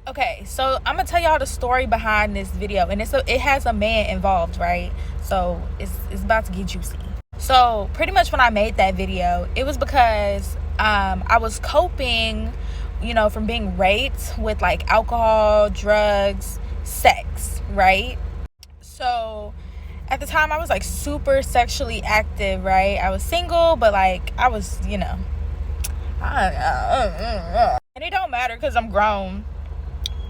Okay, so I'm gonna tell y'all the story behind this video, and it has a man involved, right? So it's about to get juicy. So pretty much when I made that video, it was because I was coping, from being raped with like alcohol, drugs, sex, right? So at the time I was like super sexually active, right? I was single, but like I was, and it don't matter because I'm grown.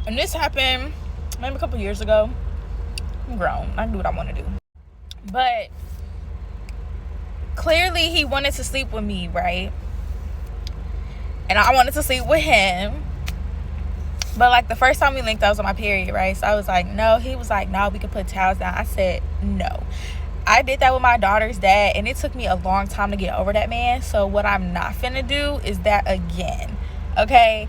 And this happened maybe a couple years ago. I'm grown. I can do what I want to do. But clearly he wanted to sleep with me, right? And I wanted to sleep with him. But like the first time we linked, I was on my period, right? So I was like, no. He was like, no, we can put towels down. I said, no. I did that with my daughter's dad, and it took me a long time to get over that man. So what I'm not finna do is that again. Okay?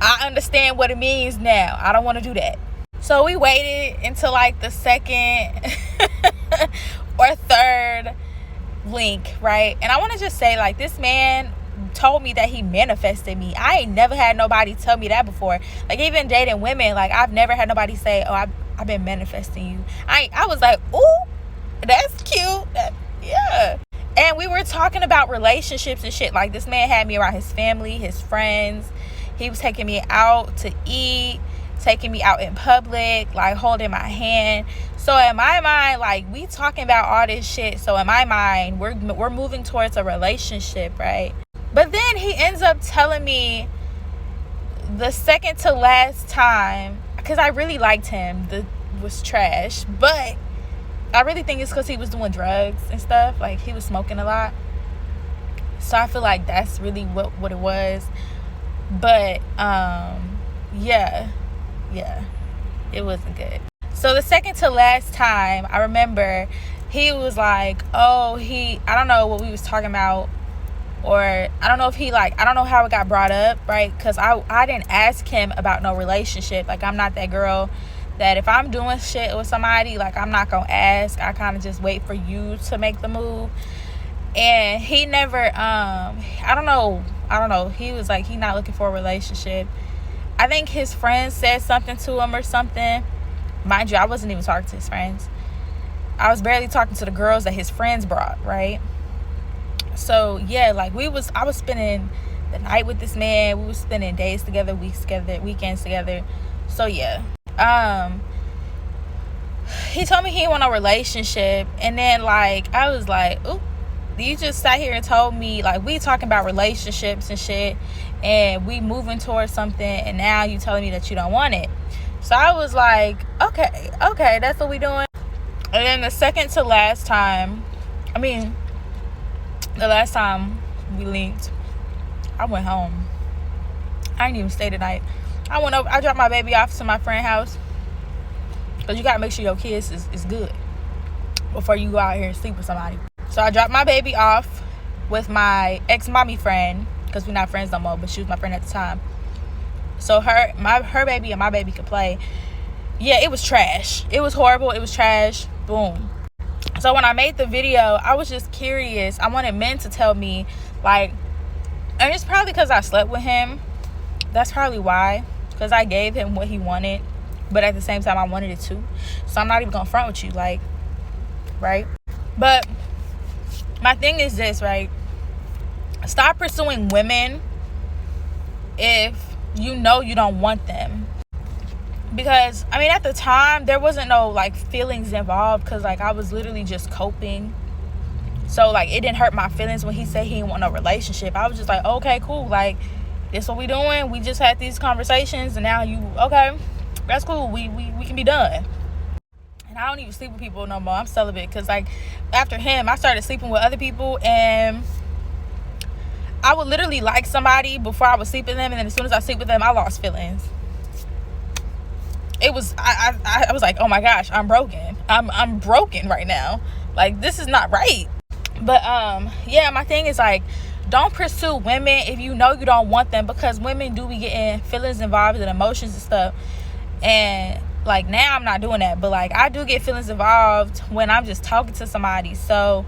I understand what it means now. I don't want to do that. So we waited until like the second or third link, right? And I want to just say, like, this man told me that he manifested me. I ain't never had nobody tell me that before. Like, even dating women, like, I've never had nobody say, oh, I've been manifesting you. I was like, ooh, that's cute. Yeah. And we were talking about relationships and shit. Like, this man had me around his family, his friends. He was taking me out to eat, taking me out in public, like holding my hand. So in my mind, like, we talking about all this shit. So in my mind, we're moving towards a relationship, right? But then he ends up telling me the second to last time, because I really liked him, was trash. But I really think it's because he was doing drugs and stuff. Like, he was smoking a lot. So I feel like that's really what it was. But yeah, it wasn't good. So the second to last time, I remember he was like, oh, I don't know what we was talking about, or I don't know if I don't know how it got brought up, right? Because I didn't ask him about no relationship. Like, I'm not that girl that if I'm doing shit with somebody, like, I'm not gonna ask. I kind of just wait for you to make the move. And he never, I don't know. He was like, he not looking for a relationship. I think his friends said something to him or something. Mind you, I wasn't even talking to his friends. I was barely talking to the girls that his friends brought, right? So, yeah, like, I was spending the night with this man. We were spending days together, weeks together, weekends together. So, yeah. He told me he didn't want a relationship. And then, like, I was like, oop. You just sat here and told me, like, we talking about relationships and shit, and we moving towards something, and now you telling me that you don't want it. So I was like, okay, that's what we doing. And then the second to last time, the last time we linked, I went home. I didn't even stay the night. I dropped my baby off to my friend's house, because you gotta make sure your kids is good before you go out here and sleep with somebody. So I dropped my baby off with my ex-mommy friend, because we're not friends no more, but she was my friend at the time. So her baby and my baby could play. Yeah, it was trash. It was horrible. It was trash. Boom. So when I made the video, I was just curious. I wanted men to tell me, like, and it's probably because I slept with him. That's probably why, because I gave him what he wanted, but at the same time I wanted it too. So I'm not even gonna front with you, like, right? But my thing is this, right? Stop pursuing women if you know you don't want them. Because, at the time, there wasn't no, like, feelings involved, because, like, I was literally just coping. So, like, it didn't hurt my feelings when he said he didn't want no relationship. I was just like, okay, cool. Like, this what we doing? We just had these conversations, and now okay, that's cool. We can be done. And I don't even sleep with people no more. I'm celibate, because, like, after him, I started sleeping with other people, and I would literally like somebody before I would sleep with them, and then as soon as I sleep with them, I lost feelings. It was, I was like, oh my gosh, I'm broken. I'm broken right now. Like, this is not right. But, yeah, my thing is, like, don't pursue women if you know you don't want them, because women do be getting feelings involved and emotions and stuff. And, like, now I'm not doing that, but, like, I do get feelings involved when I'm just talking to somebody. So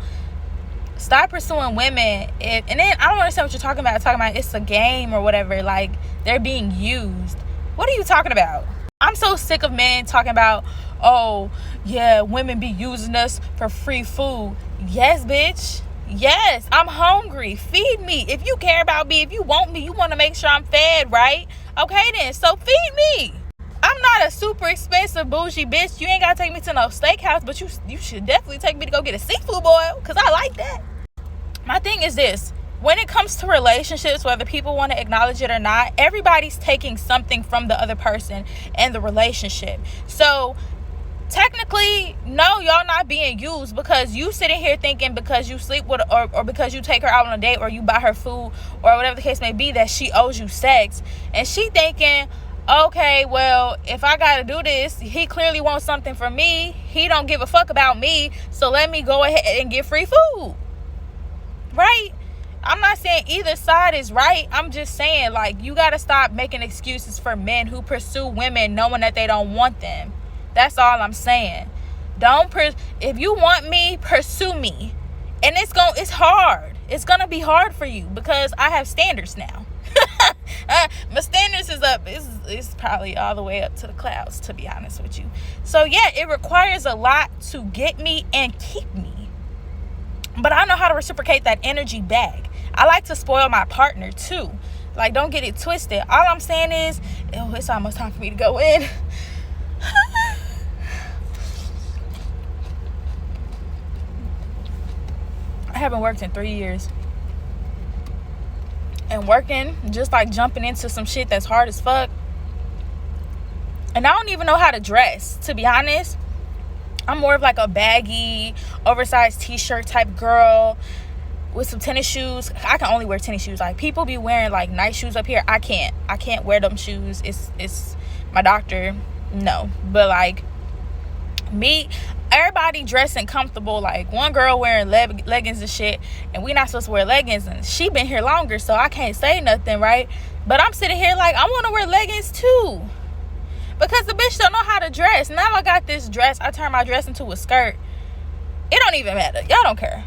stop pursuing women. And then I don't understand what you're talking about it's a game or whatever. Like, they're being used. What are you talking about? I'm so sick of men talking about, oh, yeah, women be using us for free food. Yes, bitch. Yes, I'm hungry. Feed me. If you care about me, if you want me, you want to make sure I'm fed, right? Okay, then. So feed me. I'm not a super expensive bougie bitch. You ain't got to take me to no steakhouse, but you should definitely take me to go get a seafood boil, because I like that. My thing is this. When it comes to relationships, whether people want to acknowledge it or not, everybody's taking something from the other person and the relationship. So technically, no, y'all not being used, because you sitting here thinking because you sleep with or because you take her out on a date or you buy her food or whatever the case may be that she owes you sex. And she thinking, okay, well, if I gotta do this, he clearly wants something from me. He don't give a fuck about me, so let me go ahead and get free food. Right? I'm not saying either side is right. I'm just saying, like, you gotta stop making excuses for men who pursue women knowing that they don't want them. That's all I'm saying. If you want me, pursue me. And it's hard. It's gonna be hard for you because I have standards now. My standards is up. It's probably all the way up to the clouds, to be honest with you. So yeah, it requires a lot to get me and keep me. But I know how to reciprocate that energy back. I like to spoil my partner too. Like, don't get it twisted. All I'm saying is, it's almost time for me to go in. I haven't worked in 3 years. And working, just like jumping into some shit that's hard as fuck. And I don't even know how to dress, to be honest. I'm more of like a baggy, oversized t-shirt type girl with some tennis shoes. I can only wear tennis shoes. Like, people be wearing like nice shoes up here. I can't wear them shoes. It's my doctor. No. But like me, everybody dressing comfortable. Like, one girl wearing leggings and shit, and we not supposed to wear leggings, and she been here longer, so I can't say nothing, right? But I'm sitting here like, I want to wear leggings too, because the bitch don't know how to dress. Now I got this dress. I turned my dress into a skirt. It don't even matter. Y'all don't care.